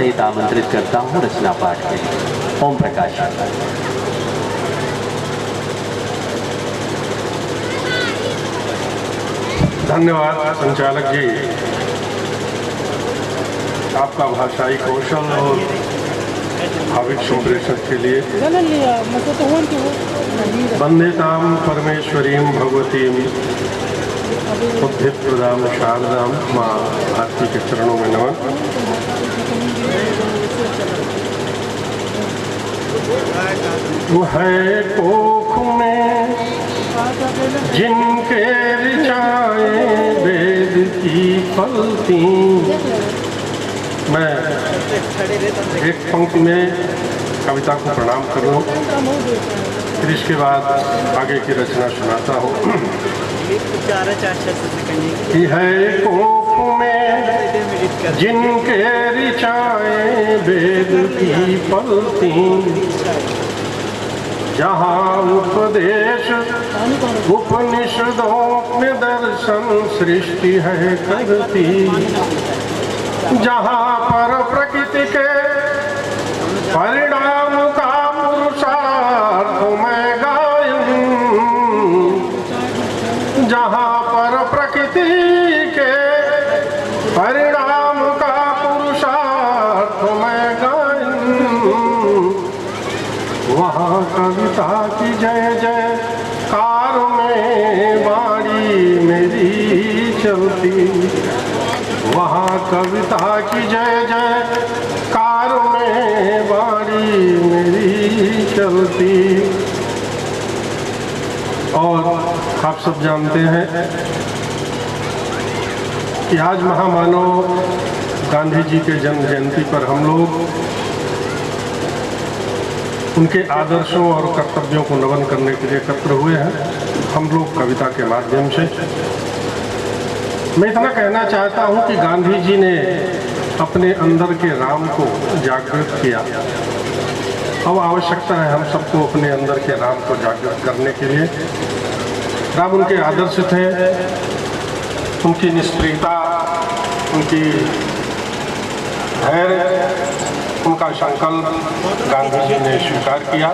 सहित आमंत्रित करता हूँ रचना पाठ के लिए। ओम प्रकाश। धन्यवाद संचालक जी, आपका भाषाई कौशल और भाविक संप्रेषण के लिए। वंदेताम परमेश्वरीं भगवतीं बुद्धिप्रदां शारदां माँ भारती के चरणों में नमन। है कोख में जिनके ऋचाए वेद की फलती। मैं एक पंक्ति में कविता को प्रणाम कर लूँ, फिर इसके बाद आगे की रचना सुनाता हूँ। कि है कोख में जिनके ऋचाए वेद की फलती। जहाँ उपदेश उपनिषदों में दर्शन सृष्टि है करती। जहाँ पर प्रकृति के परिणाम का पुरुषार्थ मैं गायन। जहाँ पर प्रकृति के परिणाम का पुरुषार्थ मैं गायन। वहाँ कविता की जय जयकार में वाणी मेरी चलती। वहाँ कविता की जय जयकार में वाणी मेरी चलती। और आप सब जानते हैं कि आज महामानव गांधी जी के जन्म जयंती पर हम लोग उनके आदर्शों और कर्तव्यों को नमन करने के लिए एकत्र हुए हैं, हम लोग कविता के माध्यम से। मैं इतना कहना चाहता हूं कि गांधी जी ने अपने अंदर के राम को जागृत किया। अब आवश्यकता है हम सबको अपने अंदर के राम को जागृत करने के लिए। राम उनके आदर्श थे, उनकी निष्प्रियता, उनकी धैर्य, उनका संकल्प गांधी जी ने स्वीकार किया।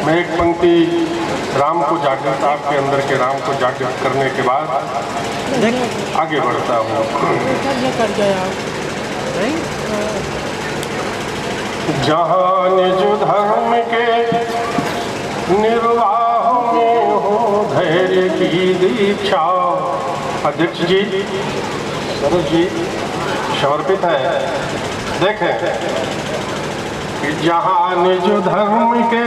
मैं एक पंक्ति राम को जागृत, आपके अंदर के राम को जागृत करने के बाद आगे बढ़ता हूँ। जहाँ निज धर्म के निर्वाह में हो धैर्य की दीक्षा। अध्यक्ष जी, सरोज जी समर्पित है। देखें कि जहाँ निज धर्म के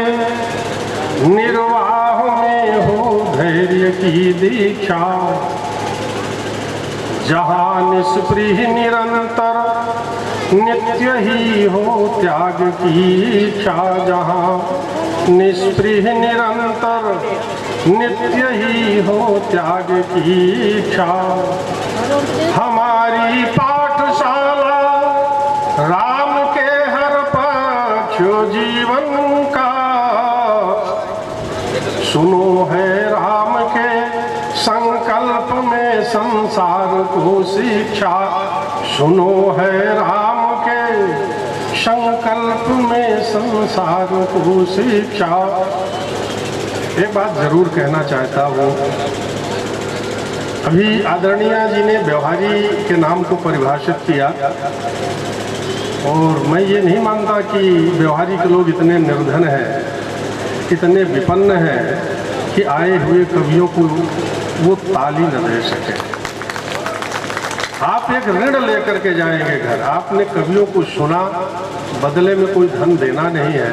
निर्वाह में हो धैर्य की दीक्षा। जहाँ निष्प्रिय निरंतर नित्य ही हो त्याग की इच्छा। जहाँ निष्प्रिय निरंतर नित्य ही हो त्याग की इच्छा। हमारी पाठशाला राम के हर पक्ष जीवन का। सुनो है राम के संकल्प में संसार को शिक्षा। सुनो है राम के संकल्प में संसार को शिक्षा। एक बात जरूर कहना चाहता हूँ, अभी आदरणीय जी ने व्यवहारी के नाम को परिभाषित किया, और मैं ये नहीं मानता कि व्यवहारी के लोग इतने निर्धन हैं, इतने विपन्न हैं कि आए हुए कवियों को वो ताली न दे सके। आप एक ऋण लेकर के जाएंगे घर, आपने कवियों को सुना, बदले में कोई धन देना नहीं है,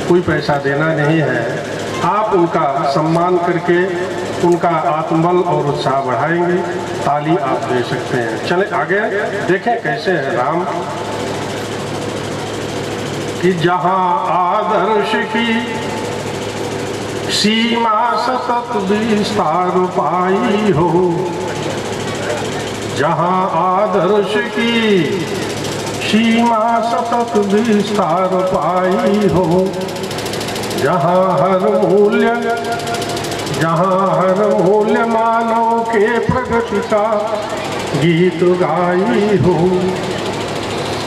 कोई पैसा देना नहीं है। आप उनका सम्मान करके उनका आत्मबल और उत्साह बढ़ाएंगे, ताली आप दे सकते हैं। चले आगे देखें कैसे है राम। कि जहाँ आदर्श की सीमा सतत विस्तार पाई हो। जहाँ आदर्श की सीमा सतत विस्तार पाई हो। जहाँ हर मूल्य मानव के प्रगति का गीत गाई हो।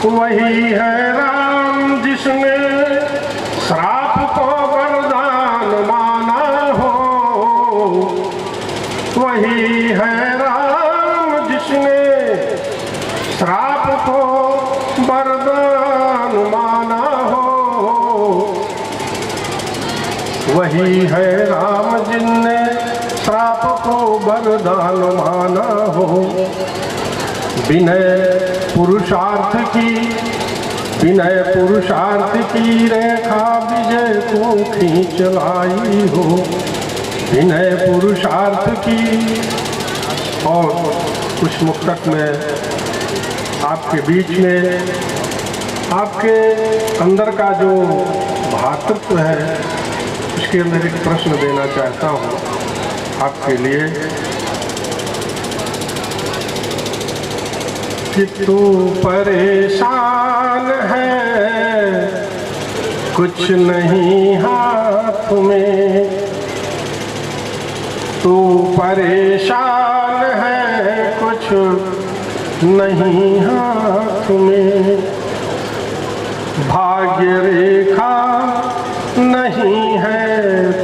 वही है वही है राम जिनने श्राप को वरदान माना हो। विनय पुरुषार्थ की रेखा विजय को खींच लाई हो। विनय पुरुषार्थ की। और कुछ मुक्तक में आपके बीच में आपके अंदर का जो भातृत्व है उसके अंदर एक प्रश्न देना चाहता हूँ आपके लिए कि तू परेशान है कुछ नहीं हाथ में। तू परेशान है कुछ नहीं हाथ में। भाग्य रेखा नहीं है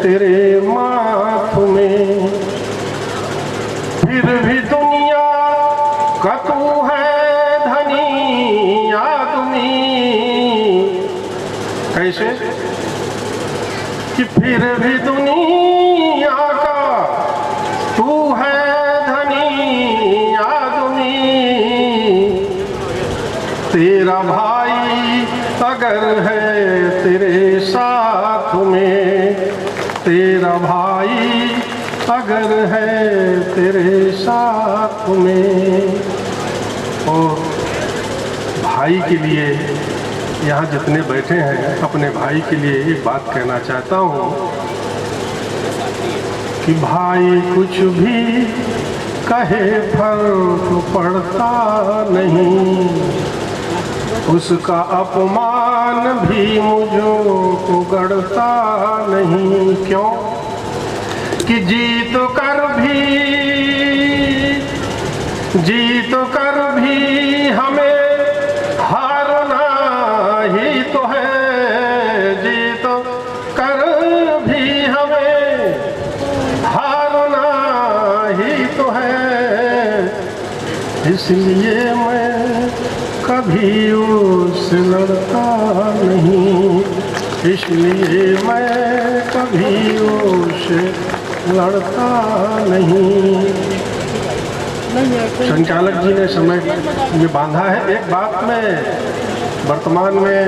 तेरे माथ में। फिर भी दुनिया का तू है धनी आदमी। कैसे कि फिर भी दुनिया का तू है धनी आदमी। तेरा भाई अगर है तेरे साथ में। तेरा भाई अगर है तेरे साथ में। और भाई के लिए यहाँ जितने बैठे हैं अपने भाई के लिए एक बात कहना चाहता हूँ कि भाई कुछ भी कहे फर्क पड़ता नहीं। उसका अपमान भी मुझको गड़ता नहीं। क्यों कि जीत कर भी हमें हारना ही तो है। जीत कर भी हमें हारना ही तो है। इसलिए मैं कभी उससे लड़ता नहीं। इसलिए मैं कभी उससे लड़ता नहीं। संचालक जी ने समय में बांधा है। एक बात मैं वर्तमान में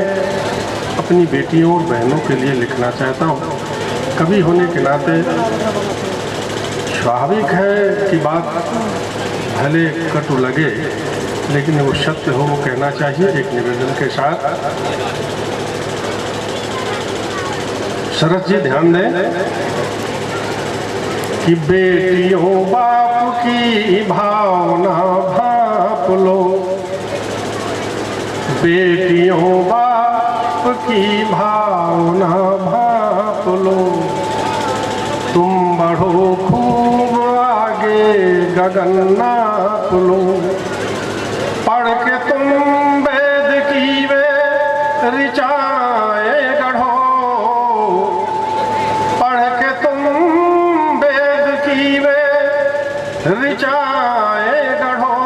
अपनी बेटियों और बहनों के लिए लिखना चाहता हूँ। कवि होने के नाते स्वाभाविक है कि बात भले कटु लगे लेकिन वो सत्य हो वो कहना चाहिए। एक निवेदन के साथ शरद जी ध्यान दें कि बेटियों बाप की भावना भाप लो। बेटियों बाप की भावना भाप लो। तुम बढ़ो खूब आगे गगन नाप लो। पढ़ के तुम वेद की वे ऋचाएं गढ़ो। पढ़ के तुम वेद की वे ऋचाएं गढ़ो।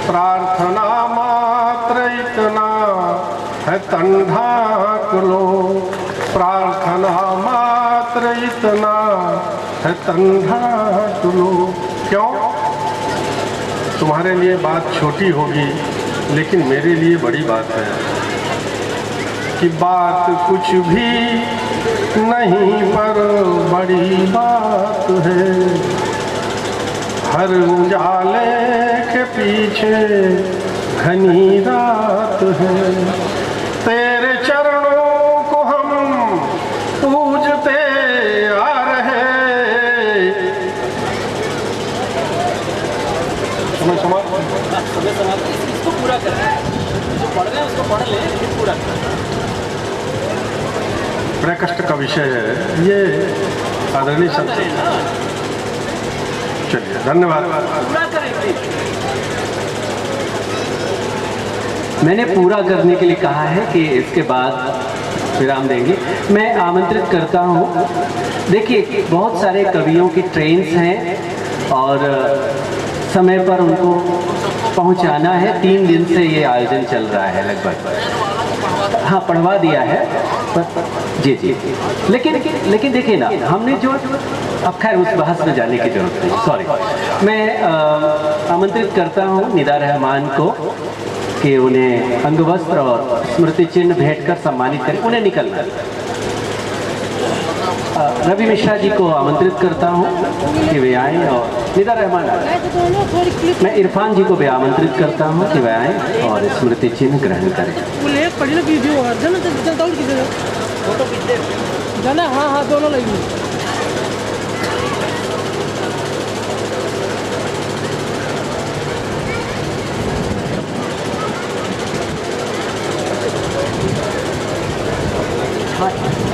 प्रार्थना मात्र इतना है तन ढाक लो। प्रार्थना मात्र इतना है तन ढाक लो। क्यों? तुम्हारे लिए बात छोटी होगी लेकिन मेरे लिए बड़ी बात है कि बात कुछ भी नहीं पर बड़ी बात है। हर उजाले के पीछे घनी रात है। तेरे चरणों को हम पूजते आ रहे। इसको पूरा कर रहे हैं। जो पढ़ रहे हैं उसको पढ़ ले फिर पूरा कर। बड़ा कष्ट का विषय है ये आदरणीय संत। चलिए धन्यवाद। पूरा करेंगे। मैंने पूरा करने के लिए कहा है कि इसके बाद विराम देंगे। मैं आमंत्रित करता हूँ। देखिए बहुत सारे कवियों की ट्रेन्स हैं और समय पर उनको पहुंचाना है। 3 दिन से ये आयोजन चल रहा है लगभग। हाँ पढ़वा दिया है। जी जी। लेकिन देखिए ना, हमने जो, अब खैर उस बहस में जाने की जरूरत नहीं, सॉरी। मैं आमंत्रित करता हूँ निदा रहमान को कि उन्हें अंगवस्त्र और स्मृति चिन्ह भेंट कर सम्मानित करें, उन्हें निकलना है। रवि मिश्रा जी को आमंत्रित करता हूँ कि वे आएँ और निदा रहमान आए। मैं इरफान जी को भी आमंत्रित करता हूँ कि वे आएँ और स्मृति चिन्ह ग्रहण करें। जाना, हाँ हाँ दोनों लगी। हाँ